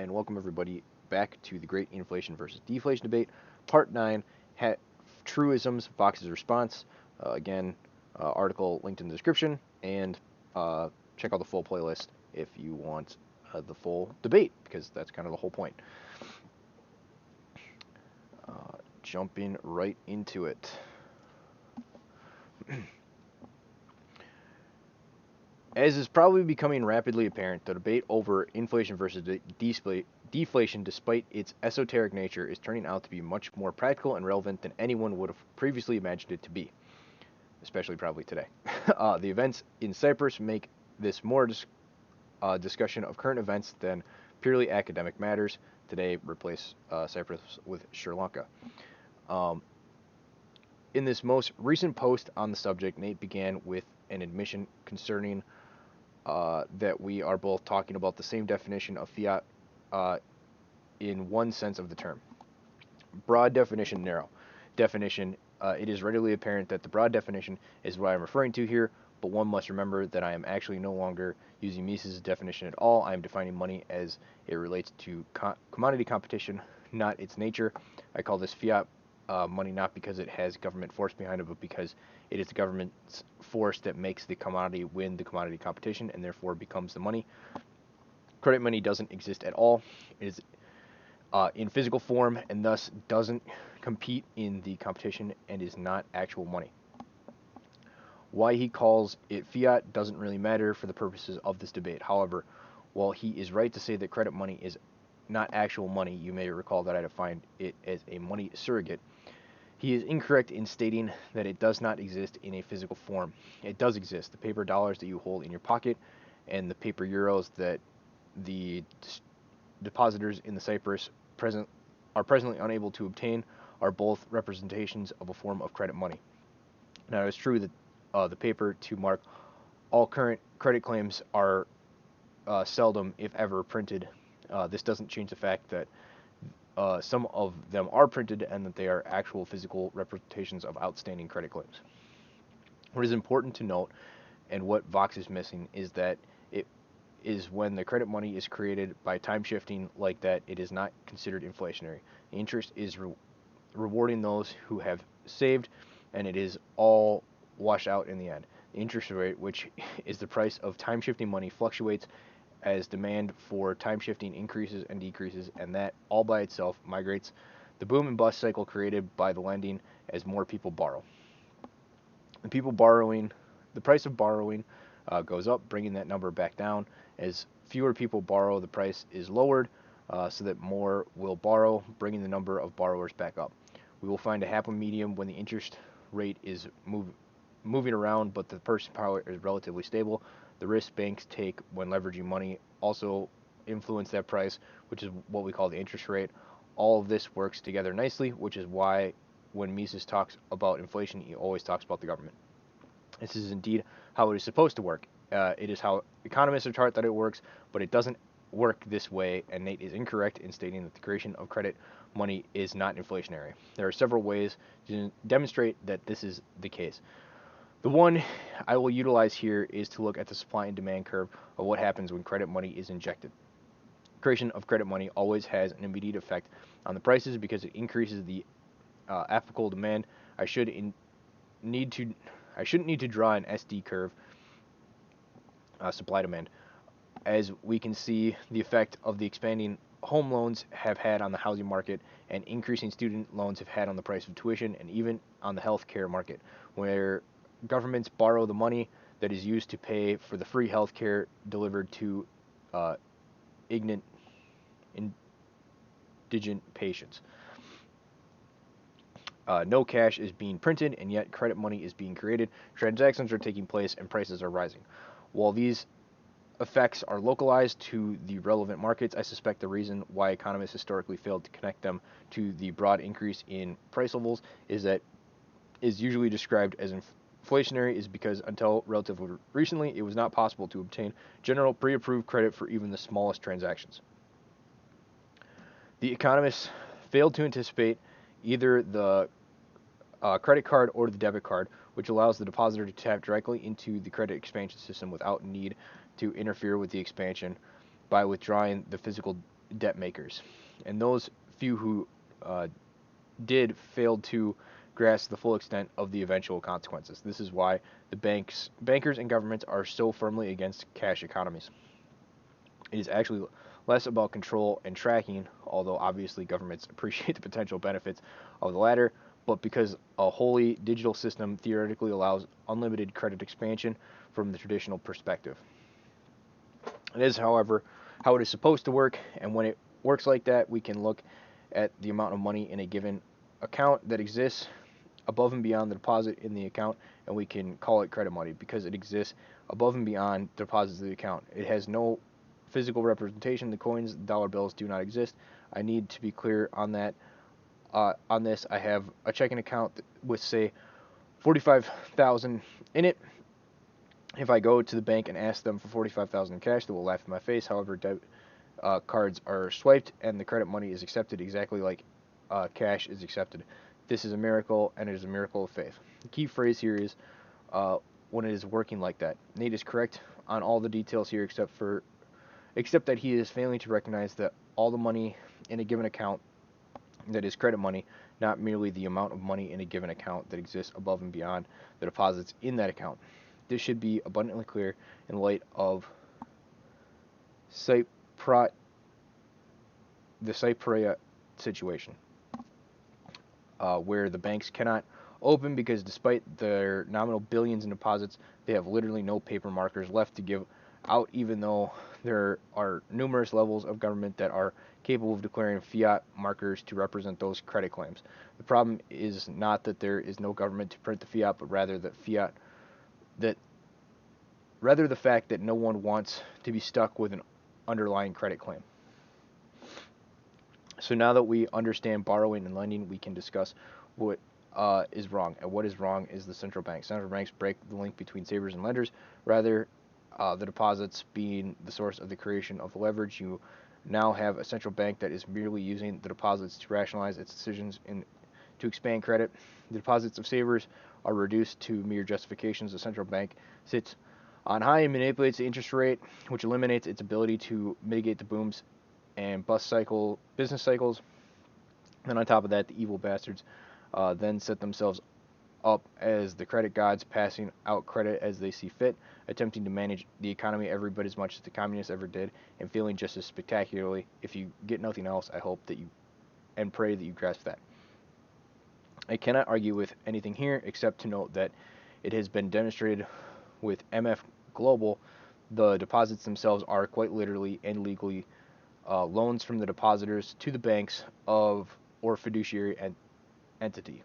and welcome everybody back to the Great Inflation versus Deflation Debate, Part 9, Half-Truisms, Vox's Response. Article linked in the description, and check out the full playlist if you want the full debate, because that's kind of the whole point. Jumping right into it. As is probably becoming rapidly apparent, the debate over inflation versus deflation, despite its esoteric nature, is turning out to be much more practical and relevant than anyone would have previously imagined it to be, especially probably today. The events in Cyprus make this more discussion of current events than purely academic matters. Today, replace Cyprus with Sri Lanka. In this most recent post on the subject, Nate began with an admission concerning that we are both talking about the same definition of fiat in one sense of the term. Broad definition, narrow definition. It is readily apparent that the broad definition is what I am referring to here, but one must remember that I am actually no longer using Mises' definition at all. I am defining money as it relates to commodity competition, not its nature. I call this fiat money not because it has government force behind it, but because it is the government's force that makes the commodity win the commodity competition and therefore becomes the money. Credit money doesn't exist at all. It is in physical form and thus doesn't compete in the competition and is not actual money. Why he calls it fiat doesn't really matter for the purposes of this debate. However, while he is right to say that credit money is not actual money, you may recall that I defined it as a money surrogate. He is incorrect in stating that it does not exist in a physical form. It does exist. The paper dollars that you hold in your pocket and the paper euros that the depositors in the Cyprus are presently unable to obtain are both representations of a form of credit money. Now, it's true that the paper to mark all current credit claims are seldom, if ever, printed. This doesn't change the fact that some of them are printed and that they are actual physical representations of outstanding credit claims. What is important to note, and what Vox is missing, is that it is when the credit money is created by time shifting like that, it is not considered inflationary. The interest is rewarding those who have saved, and it is all washed out in the end. The interest rate, which is the price of time shifting money, fluctuates as demand for time shifting increases and decreases, and that all by itself migrates the boom and bust cycle created by the lending as more people borrow. The price of borrowing goes up, bringing that number back down. As fewer people borrow, the price is lowered so that more will borrow, bringing the number of borrowers back up. We will find a happy medium when the interest rate is moving around, but the purchasing power is relatively stable. The risk banks take when leveraging money also influence that price, which is what we call the interest rate. All of this works together nicely, which is why when Mises talks about inflation, he always talks about the government. This is indeed how it is supposed to work. It is how economists are taught that it works, but it doesn't work this way, and Nate is incorrect in stating that the creation of credit money is not inflationary. There are several ways to demonstrate that this is the case. The one I will utilize here is to look at the supply and demand curve of what happens when credit money is injected. Creation of credit money always has an immediate effect on the prices because it increases the applicable demand. I shouldn't need to draw an SD curve, supply demand, as we can see the effect of the expanding home loans have had on the housing market and increasing student loans have had on the price of tuition and even on the healthcare market, where governments borrow the money that is used to pay for the free health care delivered to indigent patients. No cash is being printed, and yet credit money is being created. Transactions are taking place, and prices are rising. While these effects are localized to the relevant markets, I suspect the reason why economists historically failed to connect them to the broad increase in price levels is usually described as inflationary is because until relatively recently, it was not possible to obtain general pre-approved credit for even the smallest transactions. The economists failed to anticipate either the credit card or the debit card, which allows the depositor to tap directly into the credit expansion system without need to interfere with the expansion by withdrawing the physical debt makers. And those few who did failed to grasp the full extent of the eventual consequences. This is why the bankers and governments are so firmly against cash economies. It is actually less about control and tracking, although obviously governments appreciate the potential benefits of the latter, but because a wholly digital system theoretically allows unlimited credit expansion from the traditional perspective. It is, however, how it is supposed to work, and when it works like that, we can look at the amount of money in a given account that exists above and beyond the deposit in the account, and we can call it credit money because it exists above and beyond deposits of the account. It has no physical representation. The coins, dollar bills do not exist. I need to be clear on that. On this, I have a checking account with, say, 45,000 in it. If I go to the bank and ask them for 45,000 in cash, they will laugh in my face. However, cards are swiped and the credit money is accepted exactly like cash is accepted. This is a miracle, and it is a miracle of faith. The key phrase here is when it is working like that. Nate is correct on all the details here, except that he is failing to recognize that all the money in a given account that is credit money, not merely the amount of money in a given account that exists above and beyond the deposits in that account. This should be abundantly clear in light of the Cyprea situation, where the banks cannot open because despite their nominal billions in deposits, they have literally no paper markers left to give out, even though there are numerous levels of government that are capable of declaring fiat markers to represent those credit claims. The problem is not that there is no government to print the fiat, but rather the fact that no one wants to be stuck with an underlying credit claim. So now that we understand borrowing and lending, we can discuss what is wrong. And what is wrong is the central bank. Central banks break the link between savers and lenders. Rather, the deposits being the source of the creation of the leverage, you now have a central bank that is merely using the deposits to rationalize its decisions to expand credit. The deposits of savers are reduced to mere justifications. The central bank sits on high and manipulates the interest rate, which eliminates its ability to mitigate the booms and business cycles. And on top of that, the evil bastards then set themselves up as the credit gods, passing out credit as they see fit, attempting to manage the economy every bit as much as the communists ever did, and failing just as spectacularly. If you get nothing else, I hope that you and pray that you grasp that. I cannot argue with anything here except to note that it has been demonstrated with MF Global, the deposits themselves are quite literally and legally loans from the depositors to the banks or fiduciary entity.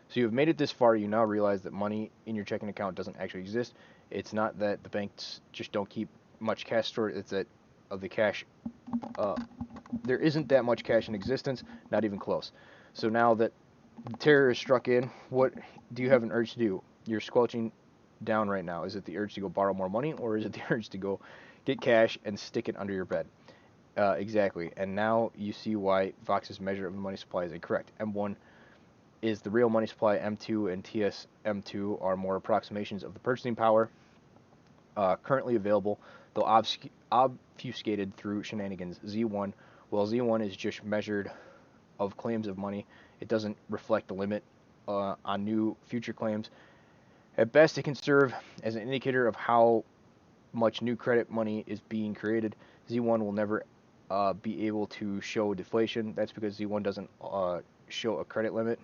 So you have made it this far. You now realize that money in your checking account doesn't actually exist. It's not that the banks just don't keep much cash stored. It's that of the cash, there isn't that much cash in existence, not even close. So now that the terror is struck in, what do you have an urge to do? You're squelching down right now. Is it the urge to go borrow more money, or is it the urge to go get cash and stick it under your bed? Exactly. And now you see why Vox's measure of the money supply is incorrect. M1 is the real money supply. M2 and TSM2 are more approximations of the purchasing power currently available, though obfuscated through shenanigans. Z1, well, Z1 is just measured of claims of money. It doesn't reflect the limit on new future claims. At best, it can serve as an indicator of how much new credit money is being created. Z1 will never be able to show deflation. That's because Z1 doesn't show a credit limit.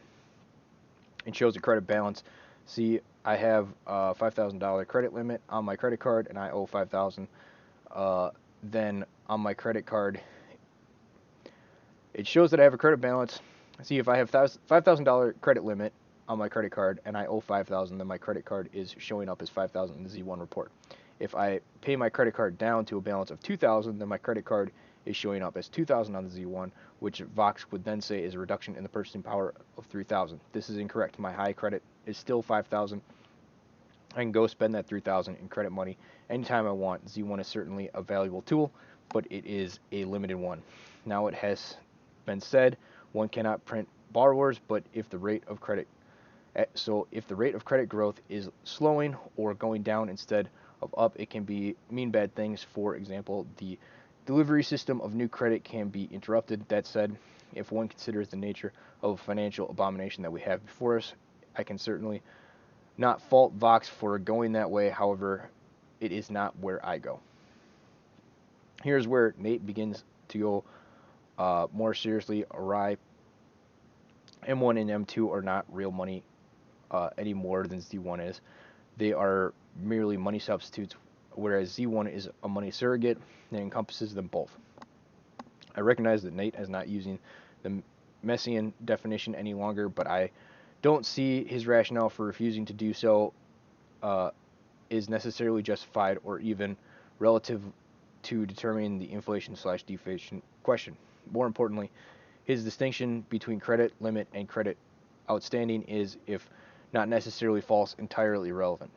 It shows a credit balance. See, I have a $5,000 credit limit on my credit card, and I owe $5,000. Then on my credit card, it shows that I have a credit balance. See, if I have $5,000 credit limit on my credit card and I owe $5,000, then my credit card is showing up as $5,000 in the Z1 report. If I pay my credit card down to a balance of $2,000, then my credit card is showing up as $2,000 on the Z1, which Vox would then say is a reduction in the purchasing power of $3,000. This is incorrect. My high credit is still $5,000. I can go spend that $3,000 in credit money anytime I want. Z1 is certainly a valuable tool, but it is a limited one. Now, it has been said one cannot print borrowers, but if the rate of credit growth is slowing or going down instead of up, it can mean bad things. For example, the delivery system of new credit can be interrupted. That said, if one considers the nature of a financial abomination that we have before us, I can certainly not fault Vox for going that way. However, it is not where I go. Here's where Nate begins to go more seriously awry. M1 and M2 are not real money any more than Z1 is. They are merely money substitutes, whereas Z1 is a money surrogate that encompasses them both. I recognize that Nate is not using the Messian definition any longer, but I don't see his rationale for refusing to do so is necessarily justified or even relative to determining the inflation/deflation question. More importantly, his distinction between credit limit and credit outstanding is, if not necessarily false, entirely irrelevant.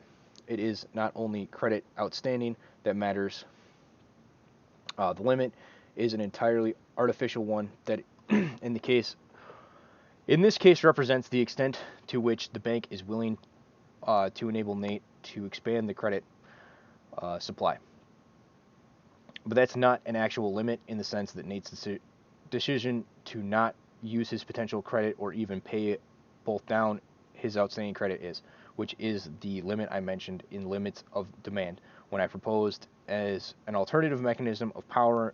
It is not only credit outstanding that matters. The limit is an entirely artificial one that, in this case, represents the extent to which the bank is willing to enable Nate to expand the credit supply. But that's not an actual limit in the sense that Nate's decision to not use his potential credit or even pay both down his outstanding credit is, which is the limit I mentioned in limits of demand when I proposed as an alternative mechanism of powering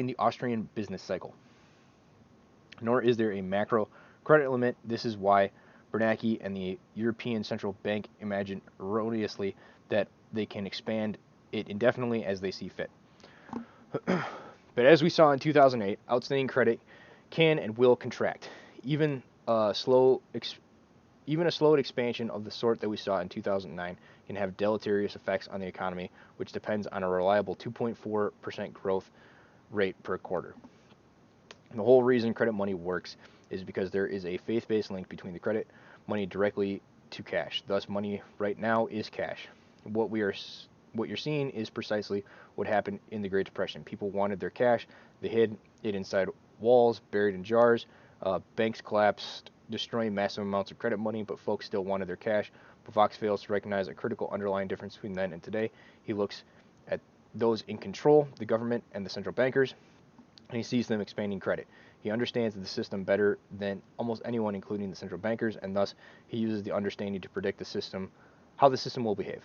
the Austrian business cycle. Nor is there a macro credit limit. This is why Bernanke and the European Central Bank imagine erroneously that they can expand it indefinitely as they see fit. But as we saw in 2008, outstanding credit can and will contract. Even a slowed expansion of the sort that we saw in 2009 can have deleterious effects on the economy, which depends on a reliable 2.4% growth rate per quarter. And the whole reason credit money works is because there is a faith-based link between the credit money directly to cash. Thus, money right now is cash. What you're seeing is precisely what happened in the Great Depression. People wanted their cash. They hid it inside walls, buried in jars. Banks collapsed, destroying massive amounts of credit money, but folks still wanted their cash. But Vox fails to recognize a critical underlying difference between then and today. He looks at those in control, the government and the central bankers, and he sees them expanding credit. He understands the system better than almost anyone, including the central bankers, and thus he uses the understanding to predict how the system will behave.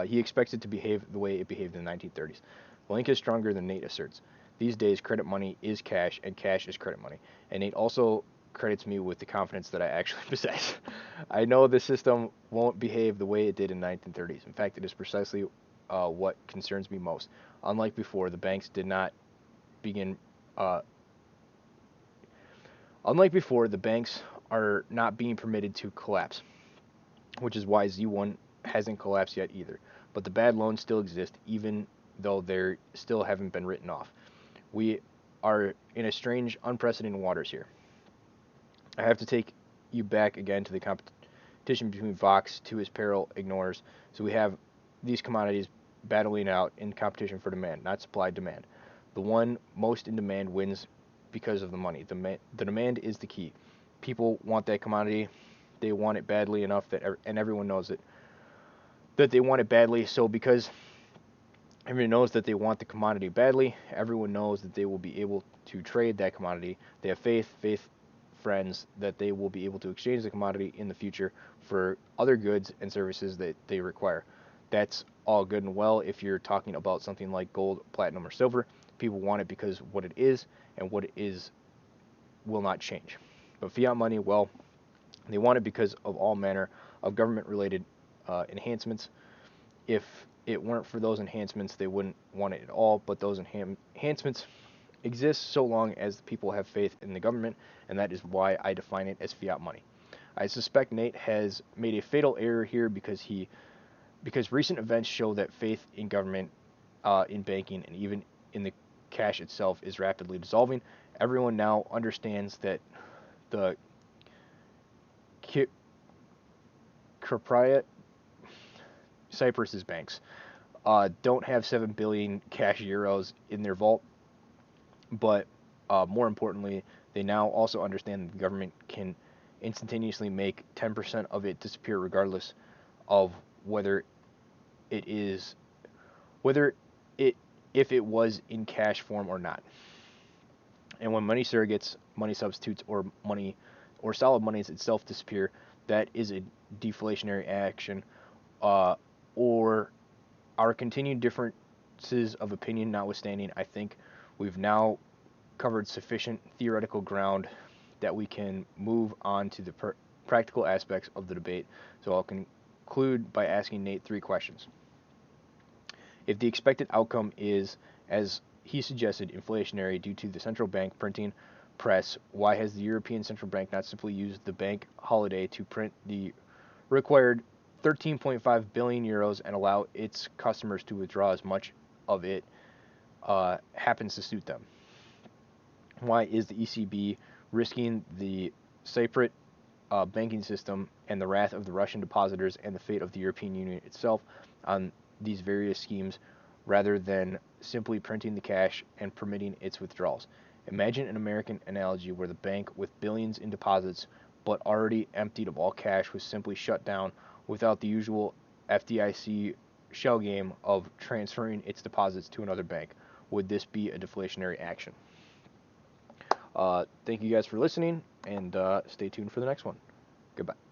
He expects it to behave the way it behaved in the 1930s. The link is stronger than Nate asserts. These days, credit money is cash, and cash is credit money. And Nate also credits me with the confidence that I actually possess. I know the system won't behave the way it did in the 1930s. In fact, it is precisely what concerns me most. Unlike before, the banks did not begin. Unlike before, the banks are not being permitted to collapse, which is why Z1 hasn't collapsed yet either. But the bad loans still exist, even though they still haven't been written off. We are in a strange, unprecedented waters here. I have to take you back again to the competition between Vox, to his peril, ignores. So we have these commodities battling out in competition for demand, not supply-demand. The one most in demand wins because of the money. The demand is the key. People want that commodity. They want it badly enough and everyone knows it, that they want it badly. So because everyone knows that they want the commodity badly, everyone knows that they will be able to trade that commodity. They have faith friends, that they will be able to exchange the commodity in the future for other goods and services that they require. That's all good and well if you're talking about something like gold, platinum, or silver. People want it because what it is, and what it is will not change. But fiat money, well, they want it because of all manner of government-related enhancements. If it weren't for those enhancements, they wouldn't want it at all. But those enhancements exist so long as the people have faith in the government, and that is why I define it as fiat money. I suspect Nate has made a fatal error here because recent events show that faith in government, in banking, and even in the cash itself is rapidly dissolving. Everyone now understands that the Cypriot Cyprus's banks don't have 7 billion cash euros in their vault, but more importantly, they now also understand that the government can instantaneously make 10% of it disappear regardless of whether it is whether it if it was in cash form or not. And when money surrogates, money substitutes, or solid monies itself disappear, that is a deflationary action, uh, or our continued differences of opinion notwithstanding. I think we've now covered sufficient theoretical ground that we can move on to the practical aspects of the debate. So I'll conclude by asking Nate 3 questions. If the expected outcome is, as he suggested, inflationary due to the central bank printing press, why has the European Central Bank not simply used the bank holiday to print the required 13.5 billion euros and allow its customers to withdraw as much of it happens to suit them? Why is the ECB risking the Cypriot banking system and the wrath of the Russian depositors and the fate of the European Union itself on these various schemes rather than simply printing the cash and permitting its withdrawals? Imagine an American analogy where the bank with billions in deposits but already emptied of all cash was simply shut down without the usual FDIC shell game of transferring its deposits to another bank. Would this be a deflationary action? Thank you guys for listening, and stay tuned for the next one. Goodbye.